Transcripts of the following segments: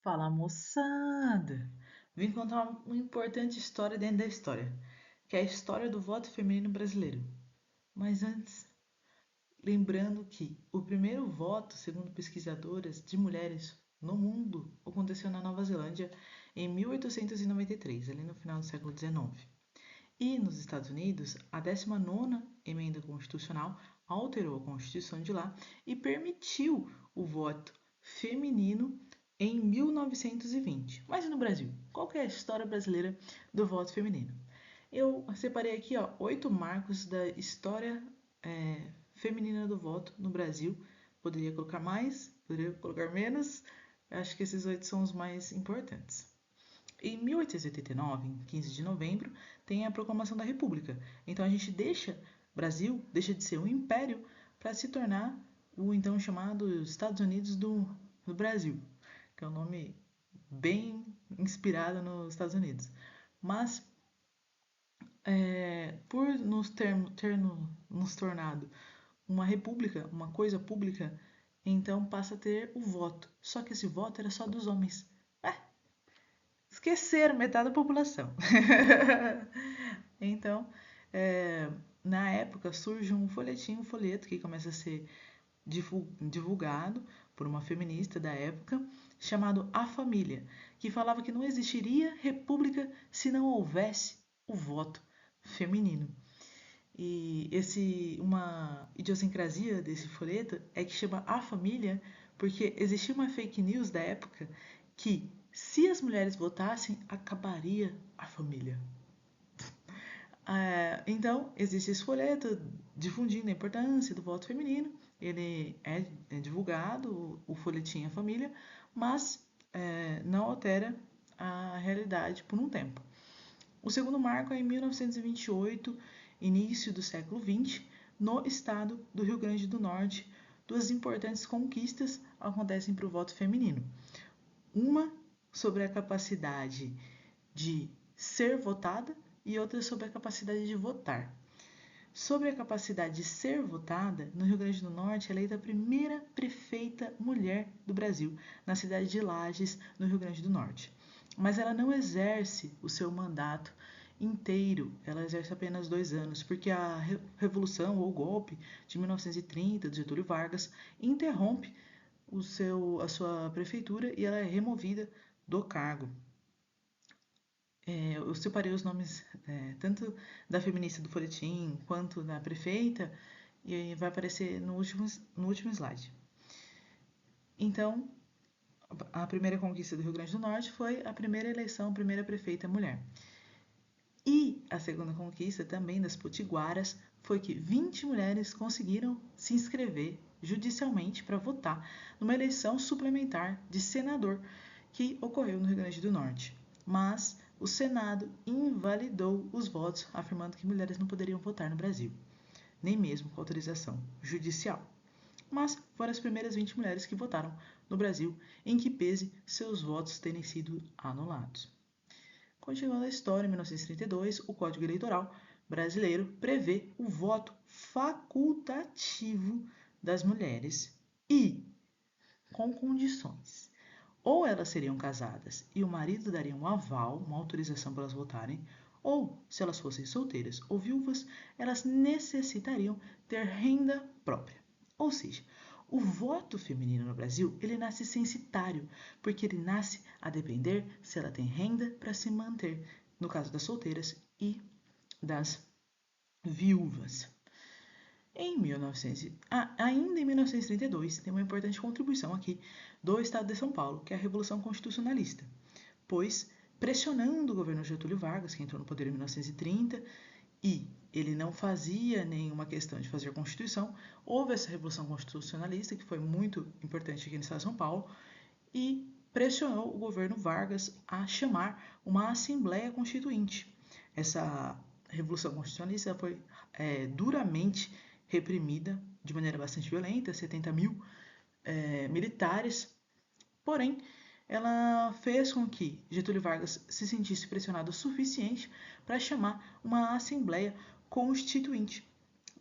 Fala, moçada! Vim contar uma importante história dentro da história, que é a história do voto feminino brasileiro. Mas antes, lembrando que o primeiro voto, segundo pesquisadoras, de mulheres no mundo aconteceu na Nova Zelândia em 1893, ali no final do século XIX. E nos Estados Unidos, a 19ª emenda constitucional alterou a Constituição de lá e permitiu o voto feminino em 1920. Mas e no Brasil? Qual que é a história brasileira do voto feminino? Eu separei aqui 8 marcos da história feminina do voto no Brasil. Poderia colocar mais, poderia colocar menos. Acho que esses 8 são os mais importantes. Em 1889, em 15 de novembro, tem a proclamação da República. Então a gente Brasil deixa de ser um império para se tornar o então chamado Estados Unidos do Brasil, que é um nome bem inspirado nos Estados Unidos. Mas por nos tornado uma república, uma coisa pública, então passa a ter o voto. Só que esse voto era só dos homens. Esqueceram metade da população. Então, é, na época surge um folheto que começa a ser divulgado por uma feminista da época, chamado A Família, que falava que não existiria república se não houvesse o voto feminino. E uma idiosincrasia desse folheto é que chama A Família porque existia uma fake news da época que se as mulheres votassem, acabaria a família. Então, existe esse folheto difundindo a importância do voto feminino. Ele é divulgado, o folhetim A Família, mas não altera a realidade por um tempo. O segundo marco é em 1928, início do século XX, no estado do Rio Grande do Norte. Duas importantes conquistas acontecem para o voto feminino. Uma sobre a capacidade de ser votada e outra sobre a capacidade de votar. Sobre a capacidade de ser votada, no Rio Grande do Norte é eleita a primeira prefeita mulher do Brasil, na cidade de Lages, no Rio Grande do Norte. Mas ela não exerce o seu mandato inteiro, ela exerce apenas 2 anos, porque a Revolução ou golpe de 1930 de Getúlio Vargas interrompe a sua prefeitura e ela é removida do cargo. Eu separei os nomes tanto da feminista do folhetim quanto da prefeita e vai aparecer no último slide. Então, a primeira conquista do Rio Grande do Norte foi a primeira eleição, a primeira prefeita mulher. E a segunda conquista também das potiguaras foi que 20 mulheres conseguiram se inscrever judicialmente para votar numa eleição suplementar de senador que ocorreu no Rio Grande do Norte. Mas o Senado invalidou os votos, afirmando que mulheres não poderiam votar no Brasil, nem mesmo com autorização judicial. Mas foram as primeiras 20 mulheres que votaram no Brasil, em que pese seus votos terem sido anulados. Continuando a história, em 1932, o Código Eleitoral brasileiro prevê o voto facultativo das mulheres e com condições. Ou elas seriam casadas e o marido daria um aval, uma autorização para elas votarem, ou, se elas fossem solteiras ou viúvas, elas necessitariam ter renda própria. Ou seja, o voto feminino no Brasil, ele nasce censitário, porque ele nasce a depender se ela tem renda para se manter, no caso das solteiras e das viúvas. Ainda em 1932, tem uma importante contribuição aqui do Estado de São Paulo, que é a Revolução Constitucionalista, pois, pressionando o governo Getúlio Vargas, que entrou no poder em 1930, e ele não fazia nenhuma questão de fazer a Constituição, houve essa Revolução Constitucionalista, que foi muito importante aqui no Estado de São Paulo, e pressionou o governo Vargas a chamar uma Assembleia Constituinte. Essa Revolução Constitucionalista foi duramente reprimida de maneira bastante violenta, 70 mil militares, porém ela fez com que Getúlio Vargas se sentisse pressionado o suficiente para chamar uma Assembleia Constituinte.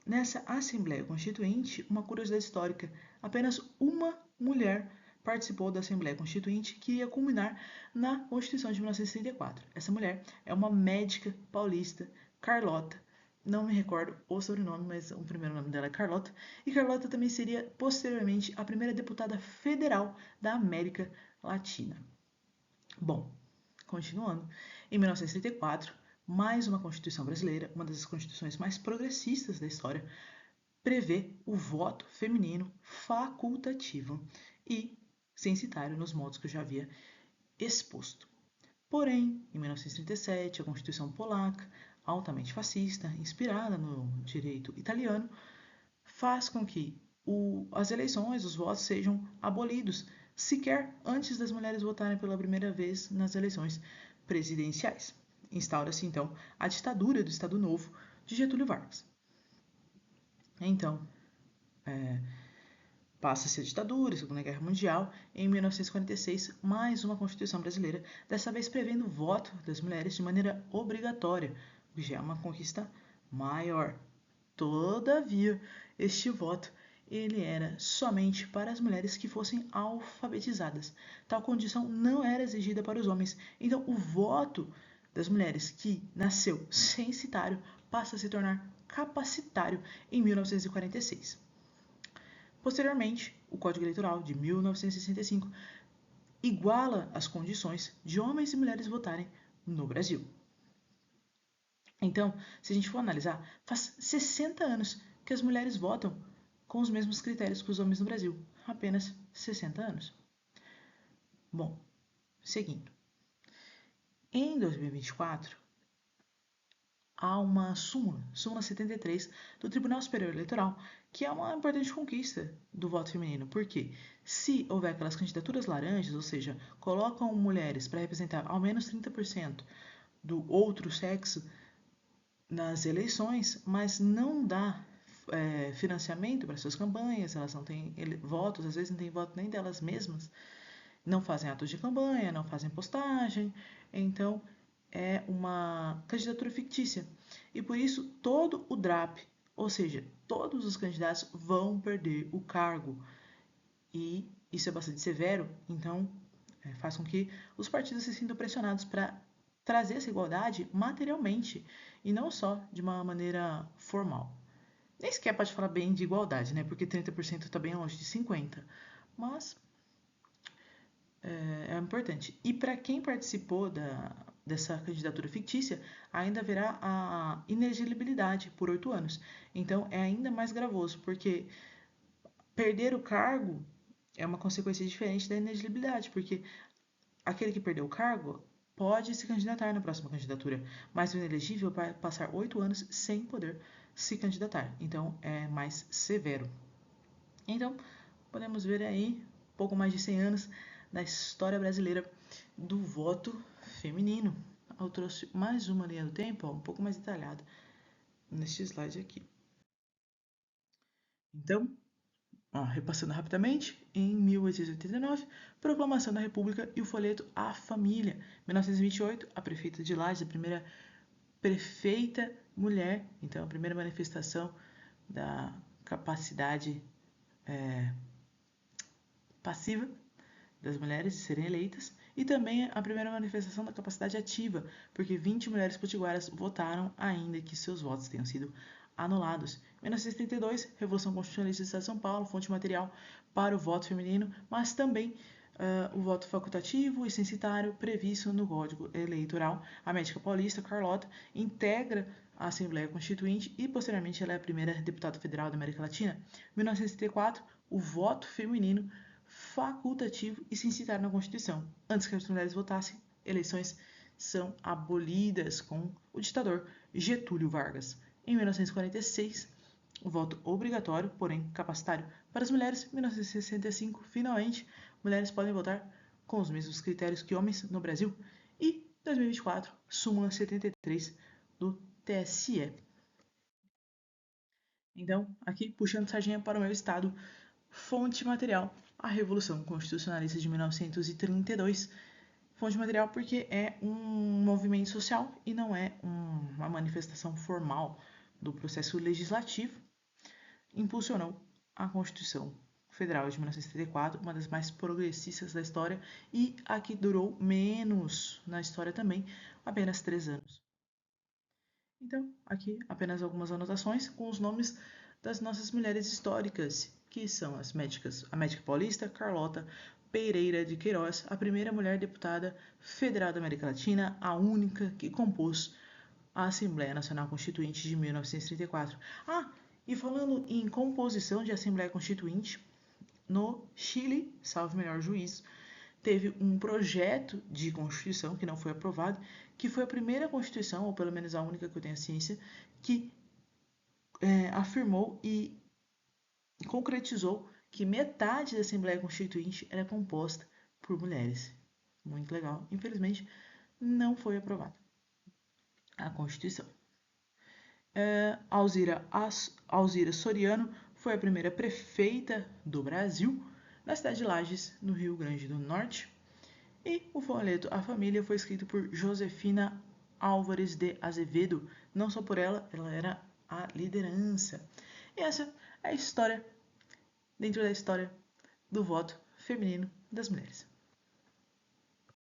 Nessa Assembleia Constituinte, uma curiosidade histórica, apenas uma mulher participou da Assembleia Constituinte que ia culminar na Constituição de 1934. Essa mulher é uma médica paulista, Carlota. Não me recordo o sobrenome, mas o primeiro nome dela é Carlota. E Carlota também seria, posteriormente, a primeira deputada federal da América Latina. Bom, continuando, em 1934, mais uma Constituição brasileira, uma das constituições mais progressistas da história, prevê o voto feminino facultativo e censitário nos modos que eu já havia exposto. Porém, em 1937, a Constituição polaca, altamente fascista, inspirada no direito italiano, faz com que as eleições, os votos sejam abolidos, sequer antes das mulheres votarem pela primeira vez nas eleições presidenciais. Instaura-se, então, a ditadura do Estado Novo de Getúlio Vargas. Então, passa-se a ditadura, Segunda Guerra Mundial. Em 1946, mais uma Constituição brasileira, dessa vez prevendo o voto das mulheres de maneira obrigatória, o que já é uma conquista maior. Todavia, este voto ele era somente para as mulheres que fossem alfabetizadas. Tal condição não era exigida para os homens. Então, o voto das mulheres que nasceu censitário passa a se tornar capacitário em 1946. Posteriormente, o Código Eleitoral de 1965 iguala as condições de homens e mulheres votarem no Brasil. Então, se a gente for analisar, faz 60 anos que as mulheres votam com os mesmos critérios que os homens no Brasil. Apenas 60 anos. Bom, seguindo. Em 2024, há uma súmula 73 do Tribunal Superior Eleitoral, que é uma importante conquista do voto feminino. Porque se houver aquelas candidaturas laranjas, ou seja, colocam mulheres para representar ao menos 30% do outro sexo nas eleições, mas não dá financiamento para suas campanhas, elas não têm votos, às vezes não têm voto nem delas mesmas, não fazem atos de campanha, não fazem postagem, então é uma candidatura fictícia. E por isso todo o DRAP, ou seja, todos os candidatos vão perder o cargo. E isso é bastante severo, então faz com que os partidos se sintam pressionados para trazer essa igualdade materialmente e não só de uma maneira formal. Nem sequer pode falar bem de igualdade, né? Porque 30% está bem longe de 50%. Mas é importante. E para quem participou dessa candidatura fictícia, ainda haverá a inelegibilidade por 8 anos. Então é ainda mais gravoso, porque perder o cargo é uma consequência diferente da inelegibilidade, porque aquele que perdeu o cargo pode se candidatar na próxima candidatura, mas o inelegível vai passar 8 anos sem poder se candidatar. Então é mais severo. Então podemos ver aí pouco mais de 100 anos da história brasileira do voto feminino. Eu trouxe mais uma linha do tempo, um pouco mais detalhada neste slide aqui. Então, repassando rapidamente, em 1889, Proclamação da República e o folheto A Família. 1928, a prefeita de Lages, a primeira prefeita mulher, então a primeira manifestação da capacidade passiva das mulheres de serem eleitas e também a primeira manifestação da capacidade ativa, porque 20 mulheres potiguaras votaram ainda que seus votos tenham sido anulados. 1972, Revolução Constitucionalista do Estado de São Paulo, fonte material para o voto feminino, mas também o voto facultativo e censitário previsto no Código Eleitoral. A médica paulista, Carlota, integra a Assembleia Constituinte e, posteriormente, ela é a primeira deputada federal da América Latina. 1974, o voto feminino facultativo e censitário na Constituição. Antes que as mulheres votassem, eleições são abolidas com o ditador Getúlio Vargas. Em 1946, o voto obrigatório, porém capacitário, para as mulheres. Em 1965, finalmente, mulheres podem votar com os mesmos critérios que homens no Brasil. E 2024, súmula 73 do TSE. Então, aqui puxando sardinha para o meu estado, fonte material, a Revolução Constitucionalista de 1932. Fonte material porque é um movimento social e não é uma manifestação formal do processo legislativo. Impulsionou a Constituição Federal de 1934, uma das mais progressistas da história e a que durou menos na história também, apenas 3 anos. Então, aqui apenas algumas anotações com os nomes das nossas mulheres históricas, que são as médicas, a médica paulista Carlota Pereira de Queiroz, a primeira mulher deputada federal da América Latina, a única que compôs a Assembleia Nacional Constituinte de 1934. E falando em composição de Assembleia Constituinte, no Chile, salve melhor juízo, teve um projeto de constituição que não foi aprovado, que foi a primeira constituição, ou pelo menos a única que eu tenho ciência, que afirmou e concretizou que metade da Assembleia Constituinte era composta por mulheres. Muito legal. Infelizmente, não foi aprovada a Constituição. Alzira Soriano foi a primeira prefeita do Brasil, na cidade de Lages, no Rio Grande do Norte. E o folheto A Família foi escrito por Josefina Álvares de Azevedo. Não só por ela, ela era a liderança. E essa é a história, dentro da história do voto feminino das mulheres.